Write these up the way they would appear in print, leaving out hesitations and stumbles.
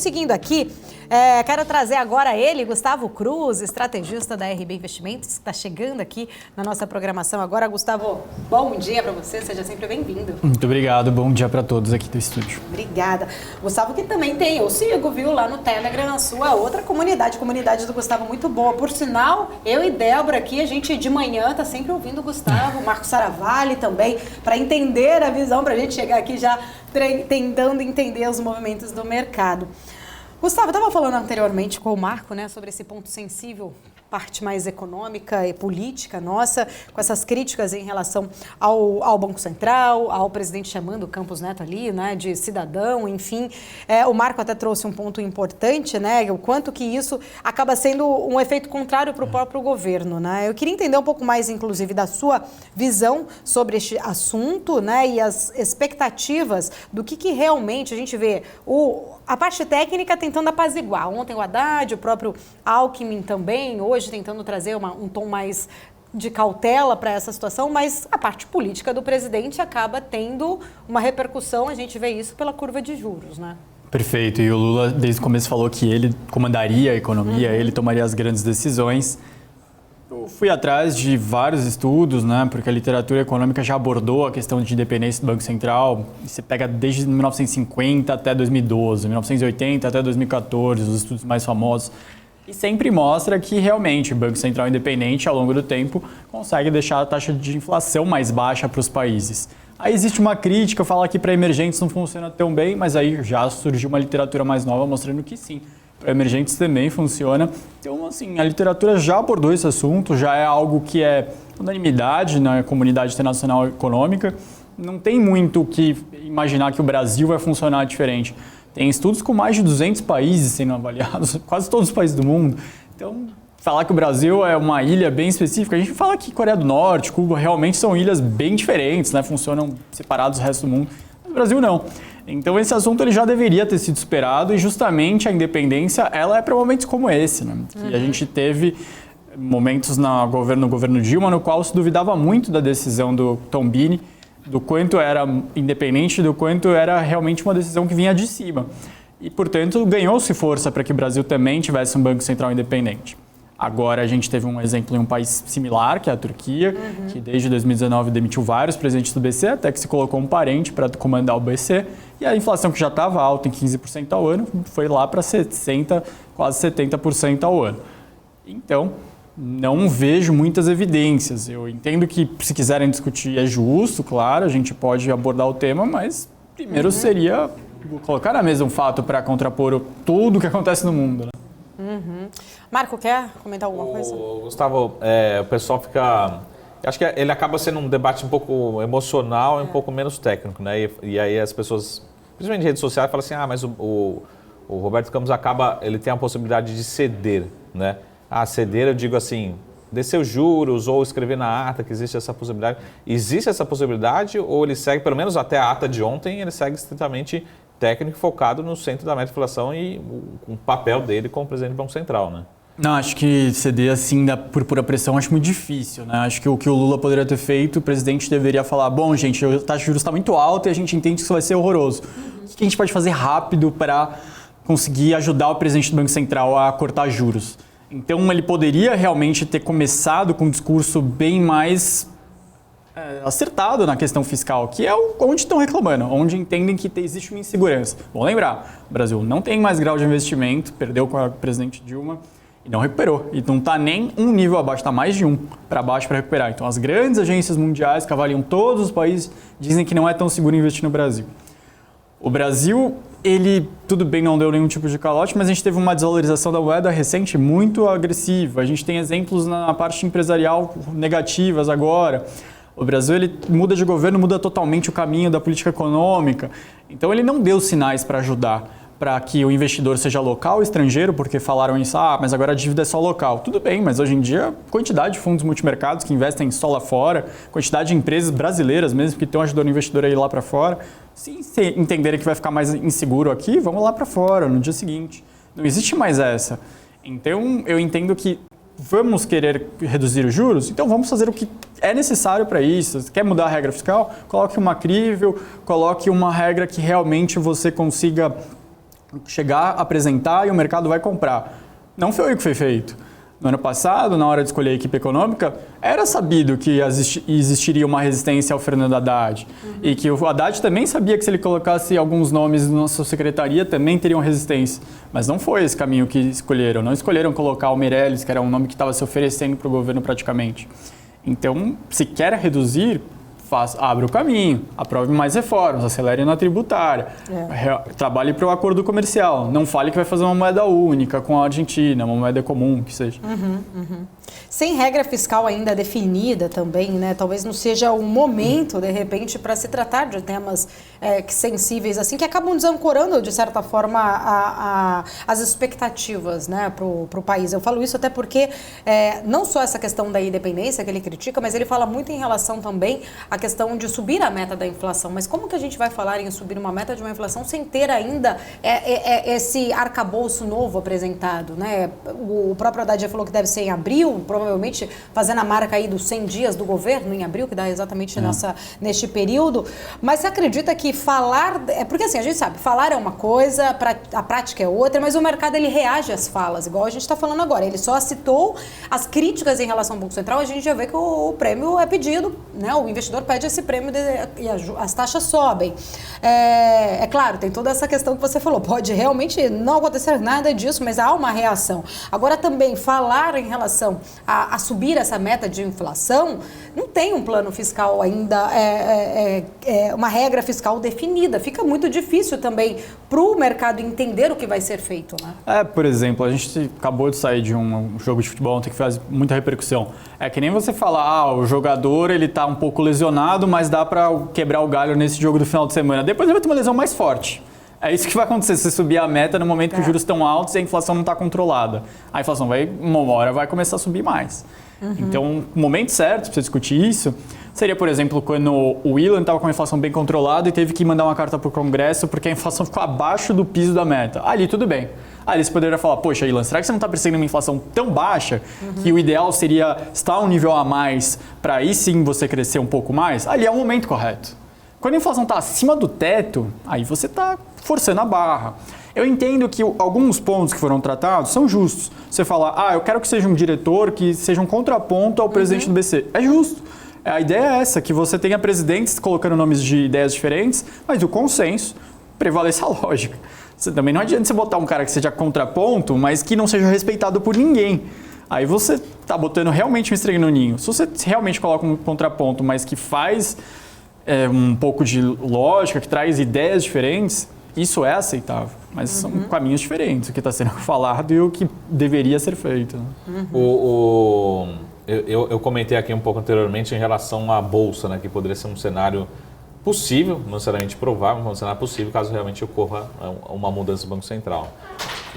Vamos seguindo aqui. Quero trazer agora ele, Gustavo Cruz, estrategista da RB Investimentos, que está chegando aqui na nossa programação agora. Gustavo, bom dia para você, seja sempre bem-vindo. Muito obrigado, bom dia para todos aqui do estúdio. Obrigada. Gustavo, que também tem, eu sigo, viu, lá no Telegram, na sua outra comunidade do Gustavo, muito boa. Por sinal, eu e Débora aqui, a gente de manhã tá sempre ouvindo o Gustavo, o Marco Saravalli também, para entender a visão, para a gente chegar aqui já tentando entender os movimentos do mercado. Gustavo, eu estava falando anteriormente com o Marco, né, sobre esse ponto sensível, parte mais econômica e política nossa, com essas críticas em relação ao Banco Central, ao presidente chamando o Campos Neto ali, né, de cidadão, enfim. O Marco até trouxe um ponto importante, né, o quanto que isso acaba sendo um efeito contrário para o próprio governo, né. Eu queria entender um pouco mais, inclusive, da sua visão sobre este assunto, né, e as expectativas do que realmente a gente vê a parte técnica tentando apaziguar. Ontem o Haddad, o próprio Alckmin também, hoje tentando trazer um tom mais de cautela para essa situação, mas a parte política do presidente acaba tendo uma repercussão, a gente vê isso pela curva de juros, né? Perfeito, e o Lula desde o começo falou que ele comandaria a economia, ele tomaria as grandes decisões. Eu fui atrás de vários estudos, né, porque a literatura econômica já abordou a questão de independência do Banco Central. Você pega desde 1950 até 2012, 1980 até 2014, os estudos mais famosos. E sempre mostra que realmente o Banco Central independente, ao longo do tempo, consegue deixar a taxa de inflação mais baixa para os países. Aí existe uma crítica, falar que para emergentes não funciona tão bem, mas aí já surgiu uma literatura mais nova mostrando que sim. Para emergentes também funciona. Então, assim, a literatura já abordou esse assunto, já é algo que é unanimidade na comunidade internacional econômica. Não tem muito o que imaginar que o Brasil vai funcionar diferente. Tem estudos com mais de 200 países sendo avaliados, quase todos os países do mundo. Então, falar que o Brasil é uma ilha bem específica, a gente fala que Coreia do Norte, Cuba, realmente são ilhas bem diferentes, né? Funcionam separados do resto do mundo. Mas o Brasil não. Então esse assunto ele já deveria ter sido superado e justamente a independência ela é para momentos como esse, né? Que a gente teve momentos no governo Dilma no qual se duvidava muito da decisão do Tombini, do quanto era independente, do quanto era realmente uma decisão que vinha de cima. E, portanto, ganhou-se força para que o Brasil também tivesse um Banco Central independente. Agora a gente teve um exemplo em um país similar, que é a Turquia, que desde 2019 demitiu vários presidentes do BC, até que se colocou um parente para comandar o BC, e a inflação que já estava alta em 15% ao ano, foi lá para 60%, quase 70% ao ano. Então, não vejo muitas evidências. Eu entendo que se quiserem discutir é justo, claro, a gente pode abordar o tema, mas primeiro seria colocar na mesa um fato para contrapor tudo o que acontece no mundo, né? Marco, quer comentar alguma coisa? Gustavo, o pessoal fica... Acho que ele acaba sendo um debate um pouco emocional e um pouco menos técnico, né? E aí as pessoas, principalmente em redes sociais, falam assim, mas o Roberto Campos ele tem a possibilidade de ceder, né? Ceder, eu digo assim, descer os juros ou escrever na ata que existe essa possibilidade. Existe essa possibilidade ou ele segue, pelo menos até a ata de ontem, ele segue estritamente técnico focado no centro da meta de inflação e o papel dele como presidente do Banco Central, né? Não, acho que ceder assim por pura pressão acho muito difícil, né? Acho que o que o Lula poderia ter feito, o presidente deveria falar, bom, gente, a taxa de juros está muito alta e a gente entende que isso vai ser horroroso. O que a gente pode fazer rápido para conseguir ajudar o presidente do Banco Central a cortar juros? Então ele poderia realmente ter começado com um discurso bem mais acertado na questão fiscal, que é onde estão reclamando, onde entendem que existe uma insegurança. Bom lembrar, o Brasil não tem mais grau de investimento, perdeu com a presidente Dilma e não recuperou. E não está nem um nível abaixo, está mais de um para baixo para recuperar. Então as grandes agências mundiais que avaliam todos os países dizem que não é tão seguro investir no Brasil. O Brasil, tudo bem, não deu nenhum tipo de calote, mas a gente teve uma desvalorização da moeda recente muito agressiva. A gente tem exemplos na parte empresarial negativas agora. O Brasil ele muda de governo, muda totalmente o caminho da política econômica. Então ele não deu sinais para ajudar, para que o investidor seja local ou estrangeiro, porque falaram isso, mas agora a dívida é só local. Tudo bem, mas hoje em dia, quantidade de fundos multimercados que investem só lá fora, quantidade de empresas brasileiras mesmo que estão ajudando o investidor a ir lá para fora. Se entenderem que vai ficar mais inseguro aqui, vamos lá para fora no dia seguinte. Não existe mais essa. Então eu entendo que vamos querer reduzir os juros, então vamos fazer o que é necessário para isso. Você quer mudar a regra fiscal? Coloque uma crível, coloque uma regra que realmente você consiga chegar, apresentar e o mercado vai comprar. Não foi o que foi feito. No ano passado, na hora de escolher a equipe econômica, era sabido que existiria uma resistência ao Fernando Haddad. E que o Haddad também sabia que se ele colocasse alguns nomes na sua secretaria, também teriam resistência. Mas não foi esse caminho que escolheram. Não escolheram colocar o Meirelles, que era um nome que estava se oferecendo para o governo praticamente. Então, se quer reduzir, abre o caminho, aprove mais reformas, acelere na tributária, trabalhe para o acordo comercial. Não fale que vai fazer uma moeda única com a Argentina, uma moeda comum, que seja. Sem regra fiscal ainda definida também, né? Talvez não seja o momento, de repente, para se tratar de temas sensíveis assim, que acabam desancorando, de certa forma, as expectativas, né, para o país. Eu falo isso até porque não só essa questão da independência que ele critica, mas ele fala muito em relação também à questão de subir a meta da inflação. Mas como que a gente vai falar em subir uma meta de uma inflação sem ter ainda esse arcabouço novo apresentado, né? O próprio Haddad já falou que deve ser em abril, provavelmente fazendo a marca aí dos 100 dias do governo em abril, que dá exatamente neste período. Mas você acredita que falar... Porque assim, a gente sabe, falar é uma coisa, a prática é outra, mas o mercado ele reage às falas, igual a gente está falando agora. Ele só citou as críticas em relação ao Banco Central, a gente já vê que o prêmio é pedido, né? O investidor pede esse prêmio e as taxas sobem. É claro, tem toda essa questão que você falou, pode realmente não acontecer nada disso, mas há uma reação. Agora também, falar em relação a subir essa meta de inflação, não tem um plano fiscal ainda, uma regra fiscal definida. Fica muito difícil também para o mercado entender o que vai ser feito, né? Por exemplo, a gente acabou de sair de um jogo de futebol ontem que faz muita repercussão. É que nem você falar, o jogador ele tá um pouco lesionado, mas dá para quebrar o galho nesse jogo do final de semana. Depois ele vai ter uma lesão mais forte. É isso que vai acontecer se você subir a meta no momento que os juros estão altos e a inflação não está controlada. A inflação uma hora vai começar a subir mais. Então, o momento certo para você discutir isso seria, por exemplo, quando o Ilan estava com a inflação bem controlada e teve que mandar uma carta para o Congresso porque a inflação ficou abaixo do piso da meta. Ali tudo bem. Ali você poderia falar, poxa, Ilan, será que você não está perseguindo uma inflação tão baixa que o ideal seria estar um nível a mais para aí sim você crescer um pouco mais? Ali é o momento correto. Quando a inflação está acima do teto, aí você está forçando a barra. Eu entendo que alguns pontos que foram tratados são justos. Você fala, eu quero que seja um diretor que seja um contraponto ao presidente do BC. É justo. A ideia é essa, que você tenha presidentes colocando nomes de ideias diferentes, mas o consenso prevaleça a lógica. Também não adianta você botar um cara que seja contraponto, mas que não seja respeitado por ninguém. Aí você está botando realmente um estrelinho no ninho. Se você realmente coloca um contraponto, mas que faz um pouco de lógica, que traz ideias diferentes, isso é aceitável. Mas são caminhos diferentes, o que está sendo falado e o que deveria ser feito. Eu comentei aqui um pouco anteriormente em relação à Bolsa, né, que poderia ser um cenário possível, não necessariamente provável, mas um cenário possível caso realmente ocorra uma mudança do Banco Central.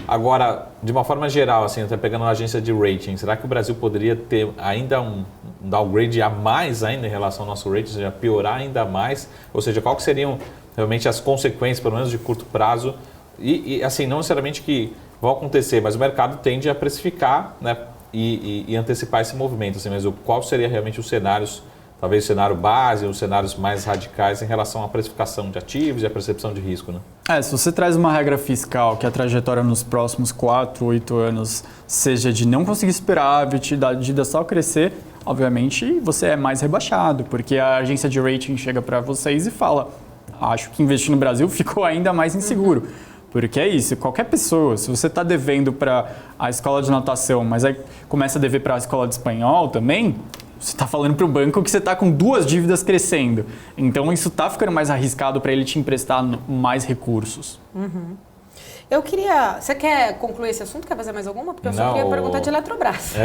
Agora, de uma forma geral, assim, até pegando uma agência de rating, será que o Brasil poderia ter ainda um downgrade a mais ainda em relação ao nosso rating, ou seja, piorar ainda mais? Ou seja, qual que seriam realmente as consequências, pelo menos de curto prazo? E assim, não necessariamente que vão acontecer, mas o mercado tende a precificar, né, e antecipar esse movimento. Assim, mas qual seria realmente os cenários, talvez o cenário base, os cenários mais radicais em relação à precificação de ativos e à percepção de risco, né? Se você traz uma regra fiscal que a trajetória nos próximos 4, 8 anos seja de não conseguir esperar a dívida só crescer, obviamente você é mais rebaixado, porque a agência de rating chega para vocês e fala, acho que investir no Brasil ficou ainda mais inseguro. Porque é isso, qualquer pessoa, se você está devendo para a escola de natação, mas aí começa a dever para a escola de espanhol também, você está falando para o banco que você está com 2 dívidas crescendo. Então, isso está ficando mais arriscado para ele te emprestar mais recursos. Eu queria... Você quer concluir esse assunto? Quer fazer mais alguma? Porque eu só queria perguntar de Eletrobras.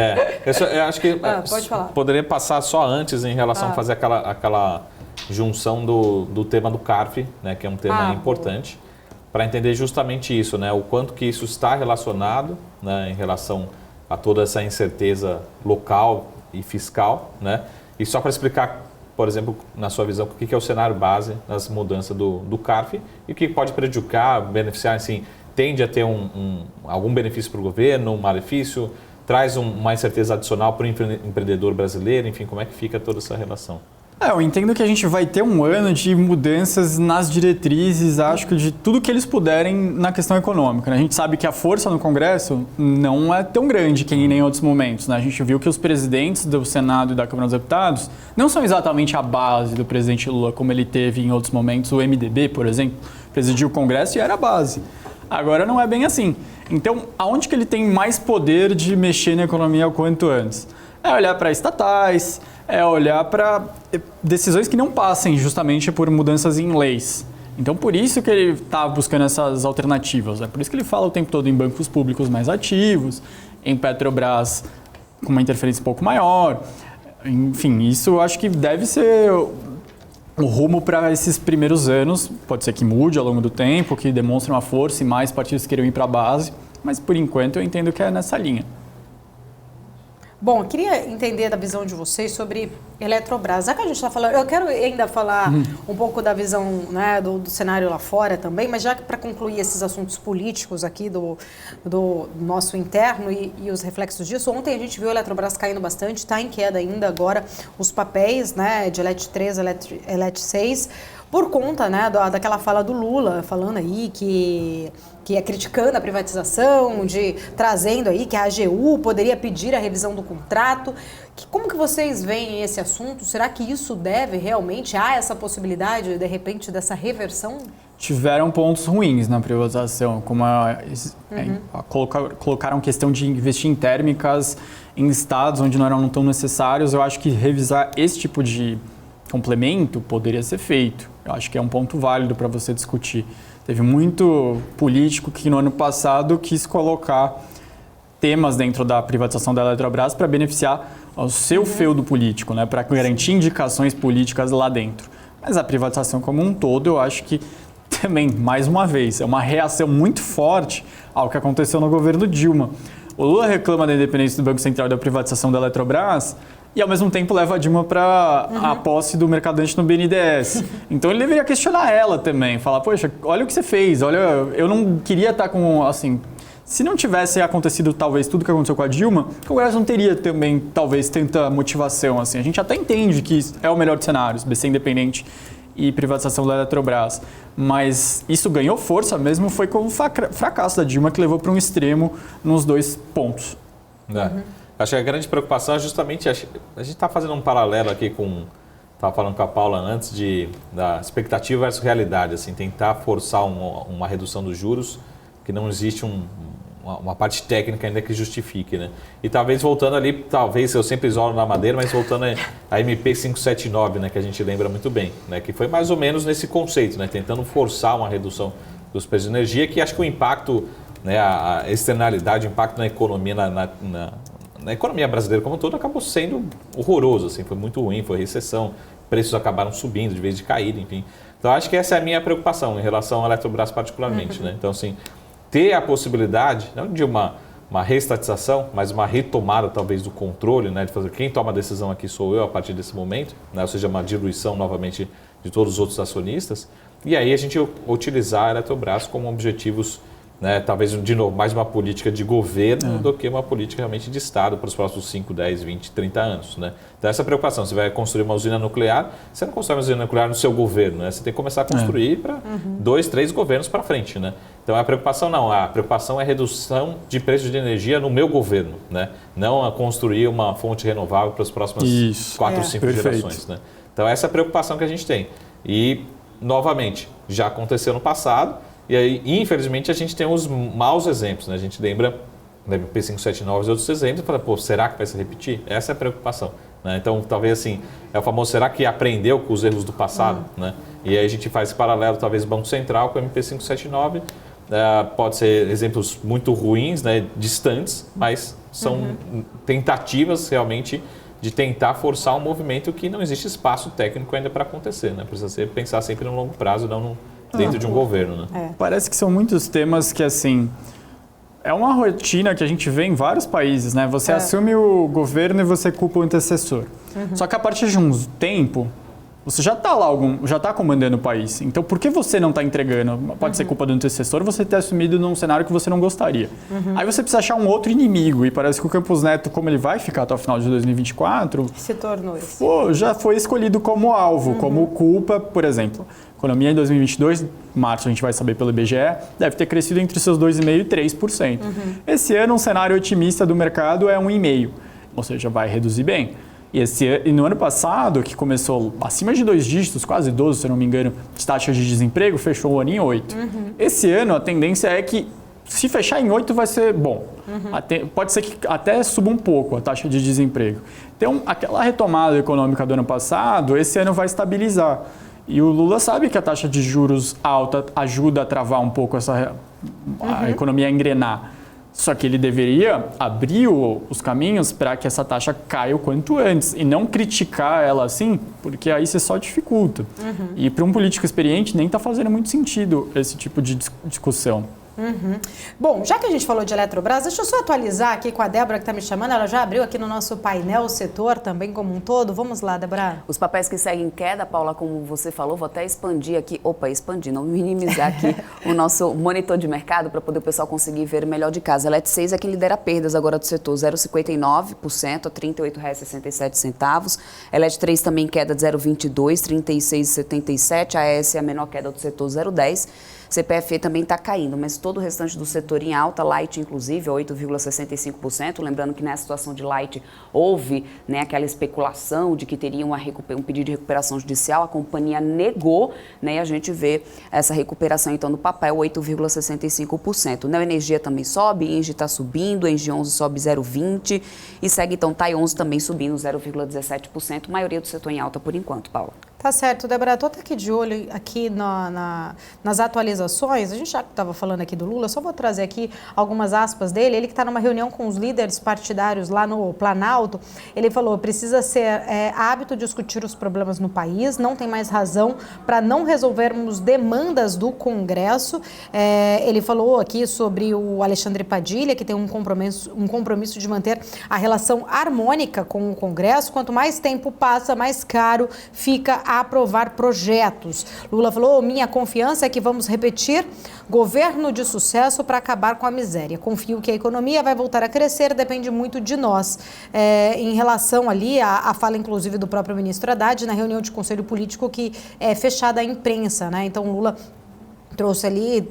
Eu acho que pode falar. Poderia passar só antes em relação a fazer aquela junção do tema do CARF, né, que é um tema importante, para entender justamente isso, né, o quanto que isso está relacionado, né, em relação a toda essa incerteza local e fiscal, né? E só para explicar, por exemplo, na sua visão, o que é o cenário base das mudanças do CARF e o que pode prejudicar, beneficiar, assim, tende a ter algum benefício para o governo, um malefício, traz uma incerteza adicional para o empreendedor brasileiro, enfim, como é que fica toda essa relação? Eu entendo que a gente vai ter um ano de mudanças nas diretrizes, acho que de tudo que eles puderem na questão econômica, né? A gente sabe que a força no Congresso não é tão grande que nem em outros momentos, né? A gente viu que os presidentes do Senado e da Câmara dos Deputados não são exatamente a base do presidente Lula, como ele teve em outros momentos. O MDB, por exemplo, presidiu o Congresso e era a base. Agora não é bem assim. Então, aonde que ele tem mais poder de mexer na economia o quanto antes? É olhar para estatais, é olhar para decisões que não passem justamente por mudanças em leis. Então, por isso que ele está buscando essas alternativas. É por isso que ele fala o tempo todo em bancos públicos mais ativos, em Petrobras com uma interferência um pouco maior. Enfim, isso eu acho que deve ser o rumo para esses primeiros anos. Pode ser que mude ao longo do tempo, que demonstre uma força e mais partidos queiram ir para a base, mas por enquanto eu entendo que é nessa linha. Bom, eu queria entender da visão de vocês sobre Eletrobras. Já que a gente está falando, eu quero ainda falar um pouco da visão, né, do cenário lá fora também, mas já que para concluir esses assuntos políticos aqui do nosso interno e os reflexos disso, ontem a gente viu a Eletrobras caindo bastante, está em queda ainda agora os papéis, né, de Elet 3, Elet 6, por conta, né, daquela fala do Lula, falando aí que é criticando a privatização, trazendo aí que a AGU poderia pedir a revisão do contrato. Como que vocês veem esse assunto? Será que isso deve realmente, há essa possibilidade, de repente, dessa reversão? Tiveram pontos ruins na privatização, como colocaram questão de investir em térmicas em estados onde não eram tão necessários. Eu acho que revisar esse tipo de complemento poderia ser feito. Eu acho que é um ponto válido para você discutir. Teve muito político que no ano passado quis colocar temas dentro da privatização da Eletrobras para beneficiar o seu feudo político, né? Para garantir indicações políticas lá dentro. Mas a privatização como um todo, eu acho que também, mais uma vez, é uma reação muito forte ao que aconteceu no governo Dilma. O Lula reclama da independência do Banco Central e da privatização da Eletrobras, e, ao mesmo tempo, leva a Dilma para a posse do mercadante no BNDES. Então, ele deveria questionar ela também. Falar, poxa, olha o que você fez. Olha, eu não queria estar com, assim... Se não tivesse acontecido, talvez, tudo que aconteceu com a Dilma, o Congresso não teria também, talvez, tanta motivação. Assim. A gente até entende que é o melhor dos cenários, BC independente e privatização da Eletrobras. Mas isso ganhou força mesmo, foi com o fracasso da Dilma, que levou para um extremo nos dois pontos. Acho que a grande preocupação é justamente, a gente está fazendo um paralelo aqui com, estava falando com a Paula antes, da expectativa versus realidade, assim, tentar forçar uma redução dos juros, que não existe uma parte técnica ainda que justifique, né? E talvez voltando ali, talvez eu sempre isolo na madeira, mas voltando a MP 579, né, que a gente lembra muito bem, né, que foi mais ou menos nesse conceito, né, tentando forçar uma redução dos preços de energia, que acho que o impacto, né, a externalidade, o impacto na economia, na economia brasileira como um todo, acabou sendo horroroso, assim, foi muito ruim, foi recessão, preços acabaram subindo de vez de cair, enfim. Então, acho que essa é a minha preocupação em relação à Eletrobras particularmente, né? Então, assim, ter a possibilidade, não de uma reestatização, mas uma retomada talvez do controle, né, de fazer quem toma a decisão aqui sou eu a partir desse momento, né, ou seja, uma diluição novamente de todos os outros acionistas, e aí a gente utilizar a Eletrobras como objetivos, né, talvez, de novo, mais uma política de governo do que uma política realmente de Estado para os próximos 5, 10, 20, 30 anos. Né? Então, essa preocupação, você vai construir uma usina nuclear, você não constrói uma usina nuclear no seu governo, né? Você tem que começar a construir para 2, 3 governos para frente. Né? Então, a preocupação a preocupação é a redução de preços de energia no meu governo, né? Não a construir uma fonte renovável para as próximas 4, 5 gerações. Né? Então, essa é a preocupação que a gente tem. E, novamente, já aconteceu no passado. E aí, infelizmente, a gente tem os maus exemplos, né? A gente lembra da MP 579 e outros exemplos e fala, pô, será que vai se repetir? Essa é a preocupação. Né? Então, talvez assim, é o famoso, será que aprendeu com os erros do passado? Né? E aí a gente faz esse paralelo, talvez, Banco Central com a MP 579. Pode ser exemplos muito ruins, né? Distantes, mas são tentativas realmente de tentar forçar um movimento que não existe espaço técnico ainda para acontecer. Né? Precisa pensar sempre no longo prazo, não dentro de um governo, né? Parece que são muitos temas que, assim, é uma rotina que a gente vê em vários países, né? Você assume o governo e você culpa o antecessor. Só que a partir de um tempo, você já está lá, já está comandando o país. Então, por que você não está entregando? Pode ser culpa do antecessor, você ter assumido num cenário que você não gostaria. Aí você precisa achar um outro inimigo. E parece que o Campos Neto, como ele vai ficar até o final de 2024... Se tornou isso. Já foi escolhido como alvo, como culpa, por exemplo. A economia em 2022, março a gente vai saber pelo IBGE, deve ter crescido entre seus 2,5% e 3%. Esse ano, um cenário otimista do mercado é 1,5%. Ou seja, vai reduzir bem. E no ano passado, que começou acima de 2 dígitos, quase 12, se eu não me engano, de taxa de desemprego, fechou o ano em 8. Esse ano, a tendência é que, se fechar em 8, vai ser bom. Pode ser que até suba um pouco a taxa de desemprego. Então, aquela retomada econômica do ano passado, esse ano vai estabilizar. E o Lula sabe que a taxa de juros alta ajuda a travar um pouco a economia a engrenar. Só que ele deveria abrir os caminhos para que essa taxa caia o quanto antes e não criticar ela assim, porque aí você só dificulta. E para um político experiente nem está fazendo muito sentido esse tipo de discussão. Bom, já que a gente falou de Eletrobras, deixa eu só atualizar aqui com a Débora que está me chamando. Ela já abriu aqui no nosso painel o setor também como um todo. Vamos lá, Débora. Os papéis que seguem em queda, Paula, como você falou, vou até expandir aqui, não minimizar aqui o nosso monitor de mercado para poder o pessoal conseguir ver melhor de casa. A LET6 é quem lidera perdas agora do setor, 0,59% a R$ 38,67. A LET3 também queda de 0,22%, R$ 36,77. A AES é a menor queda do setor, 0,10%. CPFE também está caindo, mas todo o restante do setor em alta, Light inclusive, 8,65%. Lembrando que nessa situação de Light houve, né, aquela especulação de que teria um pedido de recuperação judicial, a companhia negou, né, e a gente vê essa recuperação então no papel, 8,65%. Neoenergia também sobe, Engie está subindo, Engie 11 sobe 0,20% e segue então TAI 11 também subindo 0,17%, maioria do setor em alta por enquanto, Paula. Tá certo, Débora, estou aqui de olho aqui nas atualizações. A gente já estava falando aqui do Lula, só vou trazer aqui algumas aspas dele. Ele que está numa reunião com os líderes partidários lá no Planalto, ele falou, precisa ser hábito discutir os problemas no país, não tem mais razão para não resolvermos demandas do Congresso. Ele falou aqui sobre o Alexandre Padilha, que tem um compromisso de manter a relação harmônica com o Congresso. Quanto mais tempo passa, mais caro fica a aprovar projetos. Lula falou, minha confiança é que vamos repetir governo de sucesso para acabar com a miséria. Confio que a economia vai voltar a crescer, depende muito de nós. Em relação ali à fala, inclusive, do próprio ministro Haddad, na reunião de conselho político que é fechada à imprensa, né? Então, Lula trouxe ali,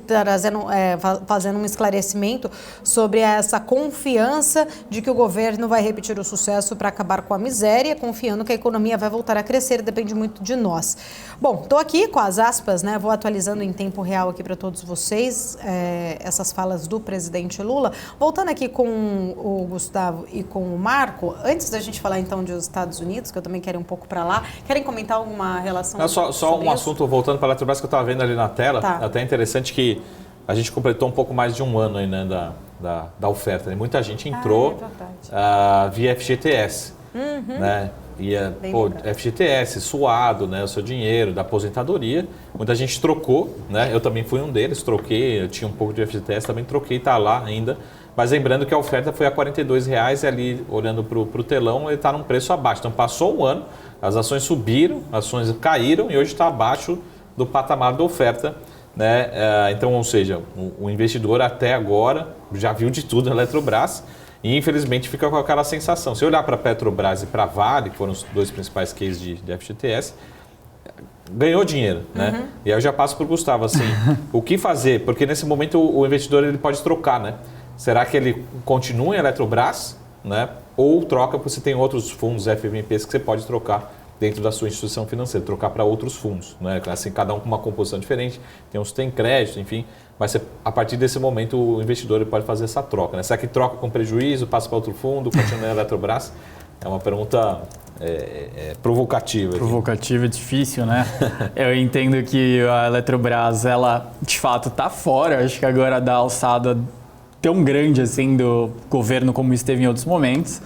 fazendo um esclarecimento sobre essa confiança de que o governo vai repetir o sucesso para acabar com a miséria, confiando que a economia vai voltar a crescer, depende muito de nós. Bom, estou aqui com as aspas, né? Vou atualizando em tempo real aqui para todos vocês essas falas do presidente Lula. Voltando aqui com o Gustavo e com o Marco, antes da gente falar então dos Estados Unidos, que eu também quero ir um pouco para lá, querem comentar alguma relação? Só um assunto, voltando para a Eletrobras, que eu estava vendo ali na tela, até interessante que a gente completou um pouco mais de um ano aí, né, da oferta. Muita gente entrou via FGTS, né? FGTS, suado, né, o seu dinheiro, da aposentadoria. Muita gente trocou, né? Eu também fui um deles, troquei, eu tinha um pouco de FGTS, também troquei, está lá ainda. Mas lembrando que a oferta foi a R$ 42,00 e ali, olhando para o telão, ele está num preço abaixo. Então passou um ano, as ações subiram, as ações caíram e hoje está abaixo do patamar da oferta. Né? Então, ou seja, o investidor até agora já viu de tudo na Eletrobras e infelizmente fica com aquela sensação. Se olhar para a Petrobras e para a Vale, que foram os dois principais cases de FGTS, ganhou dinheiro, né? E aí eu já passo para o Gustavo, assim, o que fazer? Porque nesse momento o investidor ele pode trocar, né? Será que ele continua em Eletrobras, né? Ou troca, porque você tem outros fundos FMPs que você pode trocar dentro da sua instituição financeira, trocar para outros fundos, né? Assim, cada um com uma composição diferente, tem uns que tem crédito, enfim, mas a partir desse momento o investidor ele pode fazer essa troca, né? Será que troca com prejuízo, passa para outro fundo, continua na Eletrobras? É uma pergunta provocativa. Provocativa é difícil, né? Eu entendo que a Eletrobras, ela de fato está fora, acho que agora da alçada tão grande assim do governo como esteve em outros momentos.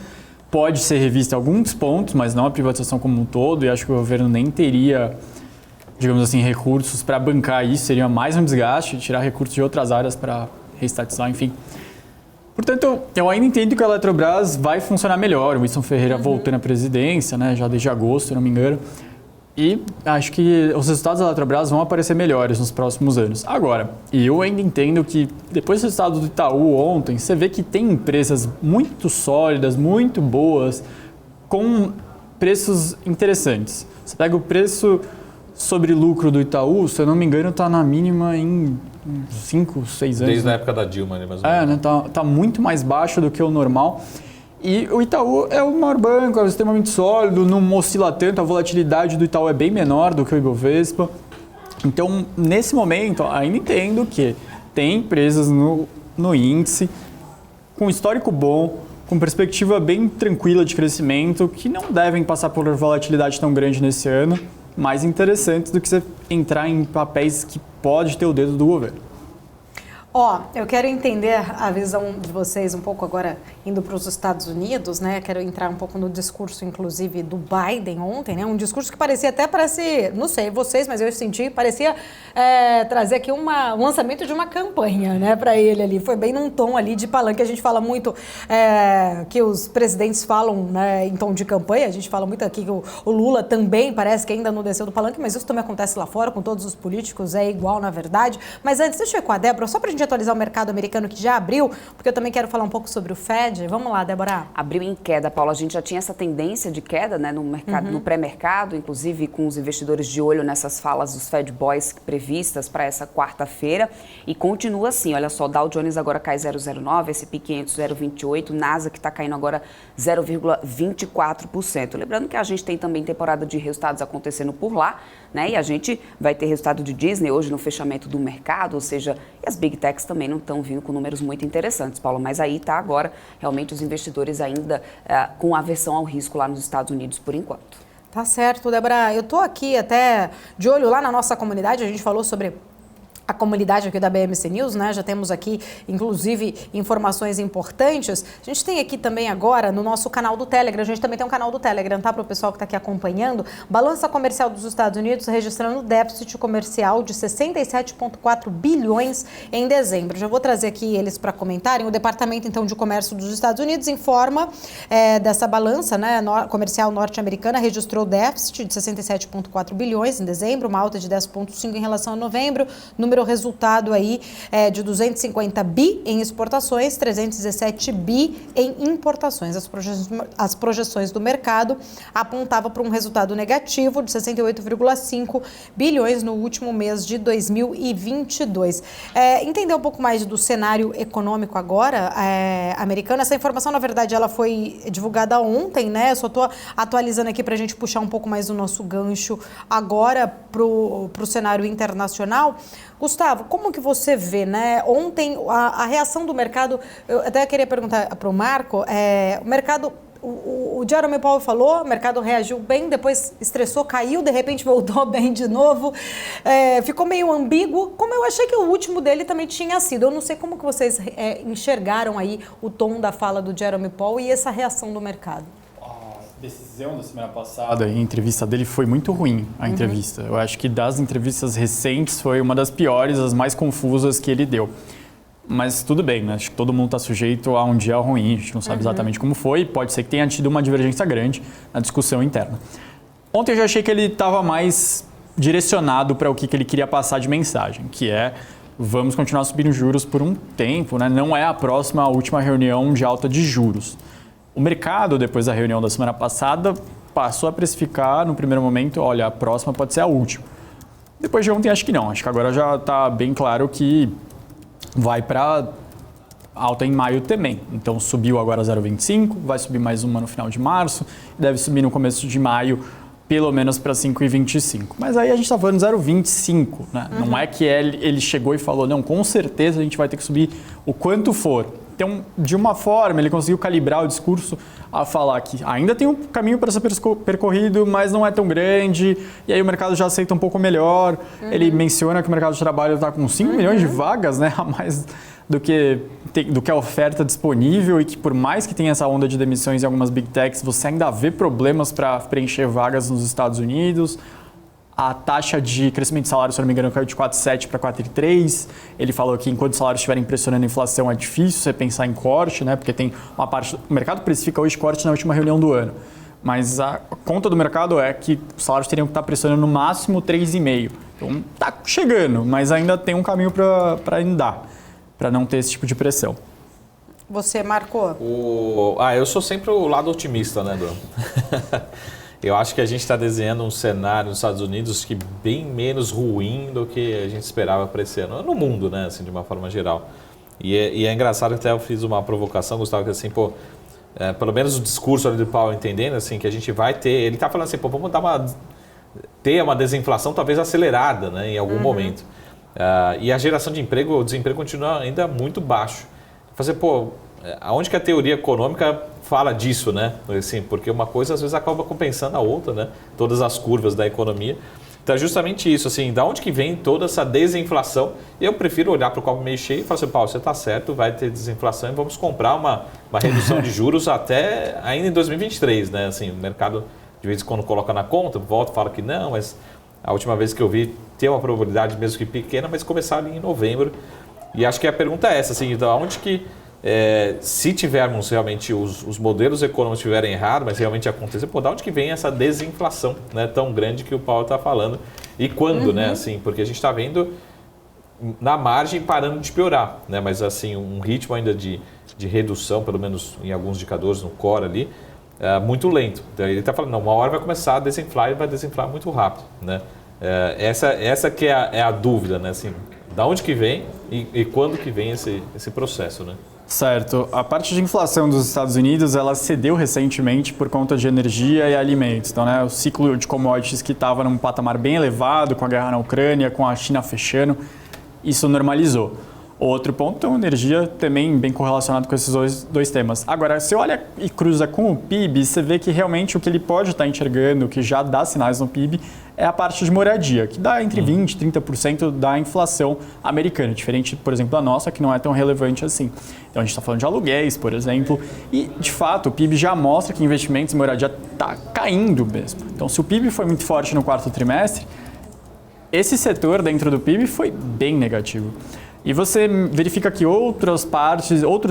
Pode ser revista em alguns pontos, mas não a privatização como um todo, e acho que o governo nem teria, digamos assim, recursos para bancar isso, seria mais um desgaste, tirar recursos de outras áreas para reestatizar, enfim. Portanto, eu ainda entendo que a Eletrobras vai funcionar melhor, o Wilson Ferreira voltando à presidência, né, já desde agosto, se não me engano, E acho que os resultados da Eletrobras vão aparecer melhores nos próximos anos. Agora, eu ainda entendo que depois do resultado do Itaú ontem, você vê que tem empresas muito sólidas, muito boas, com preços interessantes. Você pega o preço sobre lucro do Itaú, se eu não me engano, está na mínima em 5, 6 anos. Desde a época da Dilma, né? Mais ou É, menos. né? Tá muito mais baixo do que o normal. E o Itaú é o maior banco, é extremamente sólido, não oscila tanto, a volatilidade do Itaú é bem menor do que o Ibovespa. Então, nesse momento, ainda entendo que tem empresas no índice com histórico bom, com perspectiva bem tranquila de crescimento, que não devem passar por volatilidade tão grande nesse ano, mais interessantes do que você entrar em papéis que pode ter o dedo do governo. Eu quero entender a visão de vocês um pouco agora, indo para os Estados Unidos, né? Quero entrar um pouco no discurso, inclusive, do Biden ontem, né? Um discurso que parecia não sei vocês, mas eu senti, parecia trazer aqui um lançamento de uma campanha, né? Para ele ali. Foi bem num tom ali de palanque. A gente fala muito que os presidentes falam, né, em tom de campanha. A gente fala muito aqui que o Lula também parece que ainda não desceu do palanque, mas isso também acontece lá fora com todos os políticos, é igual na verdade. Mas antes, deixa eu ir com a Débora, só para a gente atualizar o mercado americano que já abriu, porque eu também quero falar um pouco sobre o Fed. Vamos lá, Débora. Abriu em queda, Paula. A gente já tinha essa tendência de queda, né, no mercado, no pré-mercado, inclusive com os investidores de olho nessas falas dos Fed Boys previstas para essa quarta-feira. E continua assim, olha só, Dow Jones agora cai 0,09, S&P 500 0,28, Nasdaq está caindo agora 0,24%. Lembrando que a gente tem também temporada de resultados acontecendo por lá, né? E a gente vai ter resultado de Disney hoje no fechamento do mercado, ou seja, e as Big Techs também não estão vindo com números muito interessantes, Paulo, mas aí está agora realmente os investidores ainda com aversão ao risco lá nos Estados Unidos por enquanto. Tá certo, Débora. Eu tô aqui até de olho lá na nossa comunidade, a gente falou sobre a comunidade aqui da BMC News, né? Já temos aqui, inclusive, informações importantes. A gente tem aqui também agora no nosso canal do Telegram, a gente também tem um canal do Telegram, tá? Para o pessoal que está aqui acompanhando. Balança comercial dos Estados Unidos registrando déficit comercial de 67,4 bilhões em dezembro. Já vou trazer aqui eles para comentarem. O Departamento, então, de Comércio dos Estados Unidos informa dessa balança, né, comercial norte-americana, registrou déficit de 67,4 bilhões em dezembro, uma alta de 10,5 em relação a novembro, número resultado aí de 250 bi em exportações, 317 bi em importações. As projeções do mercado apontavam para um resultado negativo de 68,5 bilhões no último mês de 2022. Entender um pouco mais do cenário econômico agora, americano. Essa informação, na verdade, ela foi divulgada ontem, né? Eu só estou atualizando aqui para a gente puxar um pouco mais o nosso gancho agora para o cenário internacional. Gustavo, como que você vê, né? Ontem, a reação do mercado, eu até queria perguntar para o Marco, o mercado, o Jerome Powell falou, o mercado reagiu bem, depois estressou, caiu, de repente voltou bem de novo, ficou meio ambíguo, como eu achei que o último dele também tinha sido. Eu não sei como que vocês enxergaram aí o tom da fala do Jerome Powell e essa reação do mercado. A decisão da semana passada, a entrevista dele foi muito ruim, a entrevista. Eu acho que das entrevistas recentes foi uma das piores, as mais confusas que ele deu. Mas tudo bem, né? Acho que todo mundo está sujeito a um dia ruim, a gente não sabe exatamente como foi, pode ser que tenha tido uma divergência grande na discussão interna. Ontem eu já achei que ele estava mais direcionado para o que ele queria passar de mensagem, que é vamos continuar subindo juros por um tempo, né? Não é a última reunião de alta de juros. O mercado, depois da reunião da semana passada, passou a precificar no primeiro momento, olha, a próxima pode ser a última. Depois de ontem, acho que não. Acho que agora já está bem claro que vai para alta em maio também. Então, subiu agora 0,25, vai subir mais uma no final de março, deve subir no começo de maio, pelo menos para 5,25. Mas aí a gente está falando de 0,25, né? Não é que ele chegou e falou, não, com certeza a gente vai ter que subir o quanto for. Então, de uma forma, ele conseguiu calibrar o discurso a falar que ainda tem um caminho para ser percorrido, mas não é tão grande, e aí o mercado já aceita um pouco melhor. Ele menciona que o mercado de trabalho está com 5 milhões de vagas, né, a mais do que a oferta disponível, e que por mais que tenha essa onda de demissões em algumas Big Techs, você ainda vê problemas para preencher vagas nos Estados Unidos. A taxa de crescimento de salário, se eu não me engano, caiu de 4,7 para 4,3. Ele falou que enquanto os salários estiverem pressionando a inflação, é difícil você pensar em corte, né? Porque tem uma parte... O mercado precifica hoje corte na última reunião do ano. Mas a conta do mercado é que os salários teriam que estar pressionando no máximo 3,5%. Então está chegando, mas ainda tem um caminho para andar, para não ter esse tipo de pressão. Você marcou? Eu sou sempre o lado otimista, né, Bruno? Eu acho que a gente está desenhando um cenário nos Estados Unidos que bem menos ruim do que a gente esperava para esse ano. No mundo, né, assim, de uma forma geral. E é engraçado que até eu fiz uma provocação, Gustavo, que assim, pelo menos o discurso ali do Powell entendendo, assim, que a gente vai ter... Ele está falando assim, vamos ter uma desinflação talvez acelerada, né, em algum momento. E a geração de emprego, o desemprego continua ainda muito baixo. Aonde que a teoria econômica fala disso, né? Assim, porque uma coisa às vezes acaba compensando a outra, né? Todas as curvas da economia. Então é justamente isso, assim, da onde que vem toda essa desinflação? Eu prefiro olhar para o copo meio cheio e falar assim, Paulo, você está certo, vai ter desinflação e vamos comprar uma redução de juros até ainda em 2023, né? Assim, o mercado de vez em quando coloca na conta, volta e fala que não, mas a última vez que eu vi tem uma probabilidade mesmo que pequena, mas começar ali em novembro. E acho que a pergunta é essa, assim, da onde que se tivermos realmente os modelos econômicos estiverem errados, mas realmente acontecer, da onde que vem essa desinflação, né, tão grande que o Paulo está falando? E quando, né? Assim, porque a gente está vendo na margem parando de piorar, né? Mas assim, um ritmo ainda de redução, pelo menos em alguns indicadores no core ali, muito lento. Então ele está falando, não, uma hora vai começar a desinflar e vai desinflar muito rápido, né? Essa que é a dúvida, né? Assim, da onde que vem e quando que vem esse processo, né? Certo. A parte de inflação dos Estados Unidos, ela cedeu recentemente por conta de energia e alimentos. Então, né, o ciclo de commodities que estava num patamar bem elevado, com a guerra na Ucrânia, com a China fechando, isso normalizou. Outro ponto, então, energia também bem correlacionado com esses dois temas. Agora, se você olha e cruza com o PIB, você vê que realmente o que ele pode estar enxergando, que já dá sinais no PIB, é a parte de moradia, que dá entre 20% e 30% da inflação americana, diferente, por exemplo, da nossa, que não é tão relevante assim. Então, a gente está falando de aluguéis, por exemplo, e, de fato, o PIB já mostra que investimentos em moradia está caindo mesmo. Então, se o PIB foi muito forte no quarto trimestre, esse setor dentro do PIB foi bem negativo. E você verifica que outros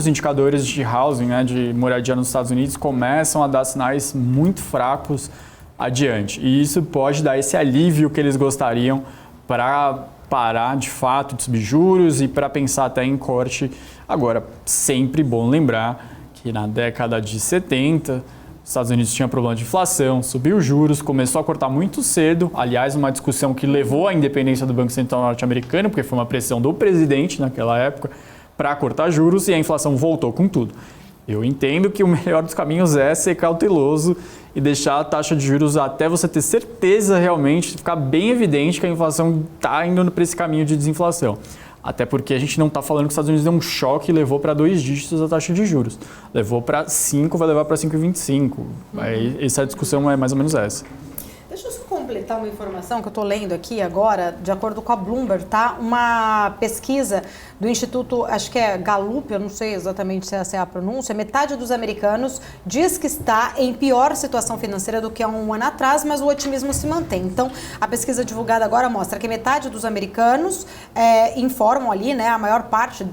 indicadores de housing, né, de moradia nos Estados Unidos, começam a dar sinais muito fracos adiante. E isso pode dar esse alívio que eles gostariam para parar de fato de subir juros e para pensar até em corte. Agora, sempre bom lembrar que na década de 70, os Estados Unidos tinham problema de inflação, subiu juros, começou a cortar muito cedo. Aliás, uma discussão que levou à independência do Banco Central norte-americano, porque foi uma pressão do presidente naquela época para cortar juros e a inflação voltou com tudo. Eu entendo que o melhor dos caminhos é ser cauteloso e deixar a taxa de juros até você ter certeza realmente, ficar bem evidente que a inflação está indo para esse caminho de desinflação. Até porque a gente não está falando que os Estados Unidos deu um choque e levou para 2 dígitos a taxa de juros. Levou para 5, vai levar para 5,25. Essa discussão é mais ou menos essa. Deixa eu só completar uma informação que eu estou lendo aqui agora, de acordo com a Bloomberg, tá? Uma pesquisa do Instituto, acho que é Gallup, eu não sei exatamente se essa é a pronúncia, metade dos americanos diz que está em pior situação financeira do que há um ano atrás, mas o otimismo se mantém. Então, a pesquisa divulgada agora mostra que metade dos americanos informam ali, né, a maior parte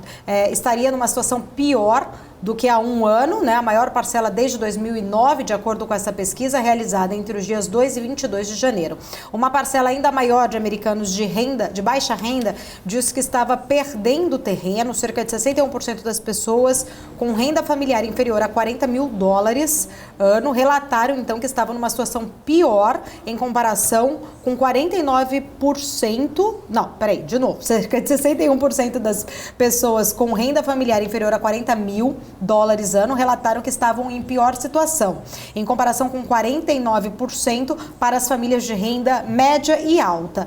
estaria numa situação pior do que há um ano, né? A maior parcela desde 2009, de acordo com essa pesquisa realizada entre os dias 2 e 22 de janeiro. Uma parcela ainda maior de americanos de baixa renda diz que estava perdendo terreno. Cerca de 61% das pessoas com renda familiar inferior a $40 mil ano relataram então que estavam numa situação pior em comparação com 49%, cerca de 61% das pessoas com renda familiar inferior a $40 mil ano relataram que estavam em pior situação, em comparação com 49% para as famílias de renda média e alta.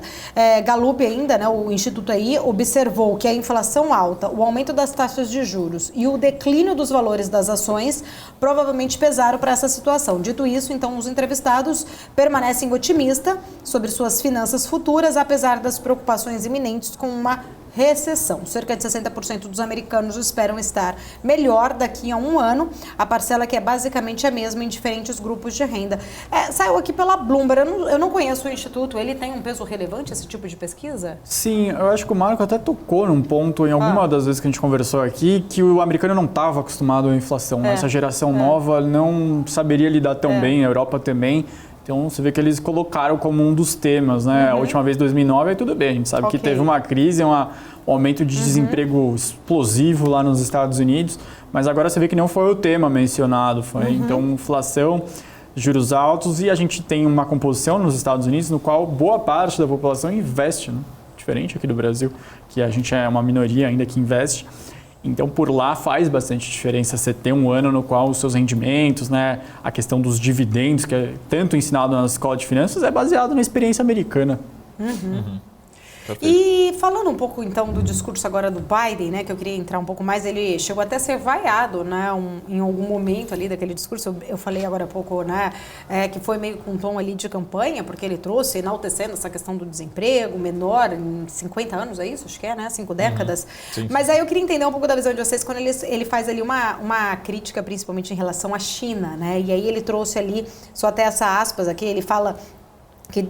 Gallup ainda, né, o Instituto aí, observou que a inflação alta, o aumento das taxas de juros e o declínio dos valores das ações provavelmente pesaram para essa situação. Dito isso, então, os entrevistados permanecem otimistas sobre suas finanças futuras, apesar das preocupações iminentes com uma recessão. Cerca de 60% dos americanos esperam estar melhor daqui a um ano, a parcela que é basicamente a mesma em diferentes grupos de renda. Saiu aqui pela Bloomberg, eu não conheço o Instituto, ele tem um peso relevante, esse tipo de pesquisa? Sim, eu acho que o Marco até tocou num ponto, em alguma das vezes que a gente conversou aqui, que o americano não estava acostumado à inflação. Essa geração nova não saberia lidar tão bem, a Europa também. Então, você vê que eles colocaram como um dos temas, né? A última vez, 2009, aí tudo bem. A gente sabe que teve uma crise, um aumento de desemprego explosivo lá nos Estados Unidos, mas agora você vê que não foi o tema mencionado. Então, inflação, juros altos, e a gente tem uma composição nos Estados Unidos no qual boa parte da população investe, né? Diferente aqui do Brasil, que a gente é uma minoria ainda que investe. Então, por lá faz bastante diferença você ter um ano no qual os seus rendimentos, né, a questão dos dividendos, que é tanto ensinado na escola de finanças, é baseado na experiência americana. E falando um pouco, então, do discurso agora do Biden, né, que eu queria entrar um pouco mais, ele chegou até a ser vaiado, né, em algum momento ali daquele discurso, eu falei agora há pouco, né, que foi meio com um tom ali de campanha, porque ele trouxe, enaltecendo essa questão do desemprego menor em 50 anos, é isso? Acho que é, né, 5 décadas. Sim. Mas aí eu queria entender um pouco da visão de vocês quando ele faz ali uma crítica, principalmente em relação à China, né, e aí ele trouxe ali, só até essa aspas aqui, ele fala que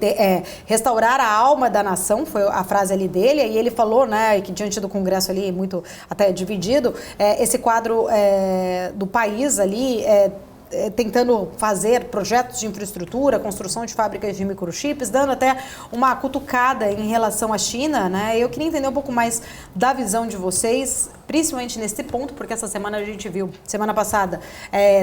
restaurar a alma da nação, foi a frase ali dele, e ele falou, né, que diante do Congresso ali, muito até dividido, esse quadro do país ali, tentando fazer projetos de infraestrutura, construção de fábricas de microchips, dando até uma cutucada em relação à China, né? Eu queria entender um pouco mais da visão de vocês, principalmente nesse ponto, porque essa semana a gente viu, semana passada,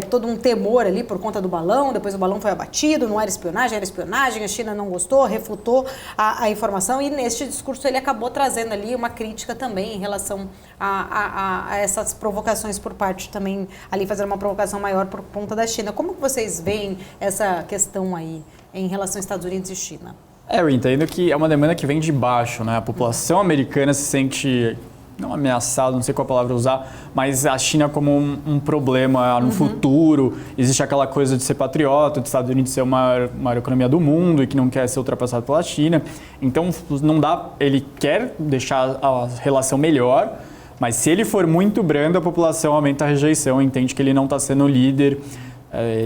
todo um temor ali por conta do balão, depois o balão foi abatido, não era espionagem, a China não gostou, refutou a informação, e neste discurso ele acabou trazendo ali uma crítica também em relação a essas provocações por parte também, ali fazer uma provocação maior por conta da China. Como que vocês veem essa questão aí em relação aos Estados Unidos e China? Eu entendo que é uma demanda que vem de baixo, né? A população americana se sente, não ameaçada, não sei qual palavra usar, mas a China como um problema no futuro. Existe aquela coisa de ser patriota, dos Estados Unidos ser a maior economia do mundo e que não quer ser ultrapassado pela China. Então, não dá, ele quer deixar a relação melhor, mas se ele for muito brando, a população aumenta a rejeição, entende que ele não está sendo o líder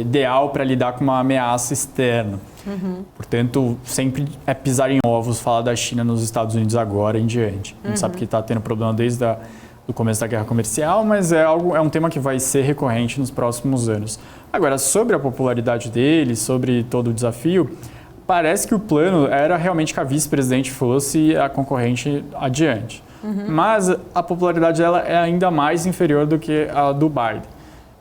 ideal para lidar com uma ameaça externa. Portanto, sempre é pisar em ovos falar da China nos Estados Unidos agora em diante. A gente sabe que está tendo problema desde o começo da guerra comercial, mas é um tema que vai ser recorrente nos próximos anos. Agora, sobre a popularidade dele, sobre todo o desafio, parece que o plano era realmente que a vice-presidente fosse a concorrente adiante. Mas a popularidade dela é ainda mais inferior do que a do Biden.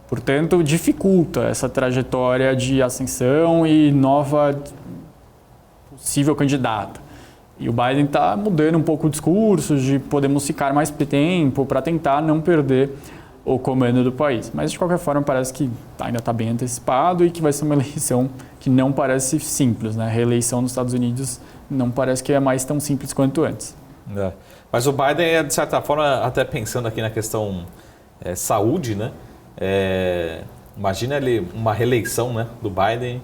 Portanto, dificulta essa trajetória de ascensão e nova possível candidata. E o Biden está mudando um pouco o discurso de podemos ficar mais tempo para tentar não perder o comando do país. Mas, de qualquer forma, parece que ainda está bem antecipado e que vai ser uma eleição que não parece simples, né? A reeleição nos Estados Unidos não parece que é mais tão simples quanto antes. Mas o Biden, de certa forma, até pensando aqui na questão saúde, né? Imagina uma reeleição, né, do Biden,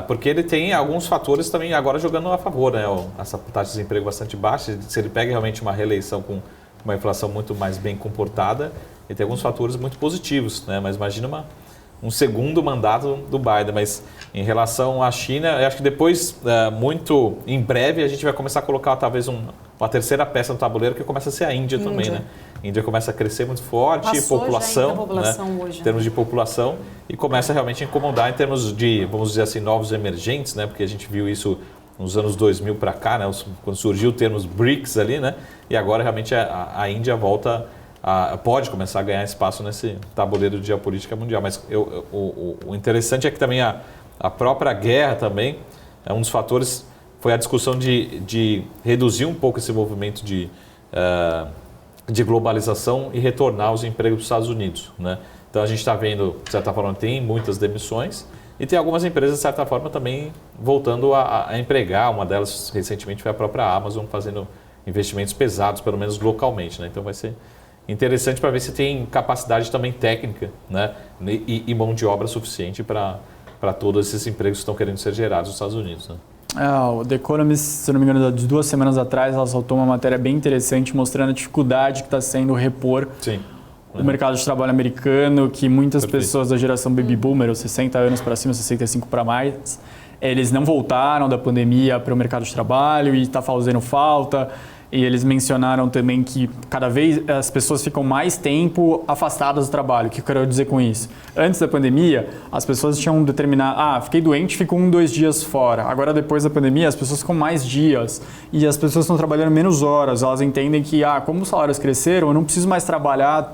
porque ele tem alguns fatores também agora jogando a favor, né? Essa taxa de desemprego bastante baixa, se ele pega realmente uma reeleição com uma inflação muito mais bem comportada, ele tem alguns fatores muito positivos, né? Mas imagina um segundo mandato do Biden. Mas em relação à China, eu acho que depois, muito em breve, a gente vai começar a colocar talvez uma terceira peça no tabuleiro, que começa a ser a Índia também, né? A Índia começa a crescer muito forte, população, né? Hoje, em termos de população, e começa realmente a incomodar em termos de, vamos dizer assim, novos emergentes, né? Porque a gente viu isso nos anos 2000 para cá, né? Quando surgiu o termo BRICS ali, né? E agora realmente a Índia pode começar a ganhar espaço nesse tabuleiro de geopolítica mundial. Mas o interessante é que também a própria guerra também é um dos fatores, foi a discussão de reduzir um pouco esse movimento de globalização e retornar os empregos dos Estados Unidos, né? Então a gente está vendo, de certa forma, tem muitas demissões e tem algumas empresas, de certa forma, também voltando a empregar. Uma delas, recentemente, foi a própria Amazon, fazendo investimentos pesados, pelo menos localmente, né? Então vai ser interessante para ver se tem capacidade também técnica, né? E mão de obra suficiente para todos esses empregos que estão querendo ser gerados nos Estados Unidos, né? O The Economist, se eu não me engano, de 2 semanas atrás, ela soltou uma matéria bem interessante mostrando a dificuldade que está sendo repor o mercado de trabalho americano, que muitas pessoas da geração baby boomer, ou 60 anos para cima, 65 para mais, eles não voltaram da pandemia para o mercado de trabalho e está fazendo falta. E eles mencionaram também que cada vez as pessoas ficam mais tempo afastadas do trabalho. O que eu quero dizer com isso? Antes da pandemia, as pessoas tinham determinado, fiquei doente, fico 1, 2 dias fora. Agora, depois da pandemia, as pessoas ficam mais dias e as pessoas estão trabalhando menos horas. Elas entendem que, como os salários cresceram, eu não preciso mais trabalhar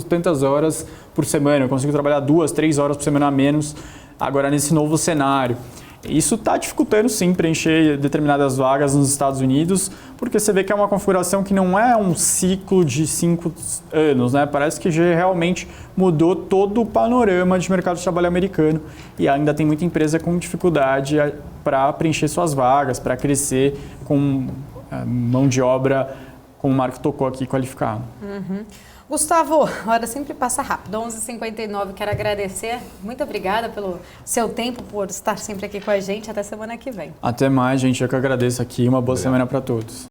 tantas horas por semana. Eu consigo trabalhar 2, 3 horas por semana a menos agora nesse novo cenário. Isso está dificultando, sim, preencher determinadas vagas nos Estados Unidos, porque você vê que é uma configuração que não é um ciclo de 5 anos, né? Parece que já realmente mudou todo o panorama de mercado de trabalho americano e ainda tem muita empresa com dificuldade para preencher suas vagas, para crescer com mão de obra, como o Marco tocou aqui, qualificada. Gustavo, a hora sempre passa rápido, 11h59, quero agradecer, muito obrigada pelo seu tempo, por estar sempre aqui com a gente, até semana que vem. Até mais, gente, eu que agradeço aqui, uma boa semana para todos.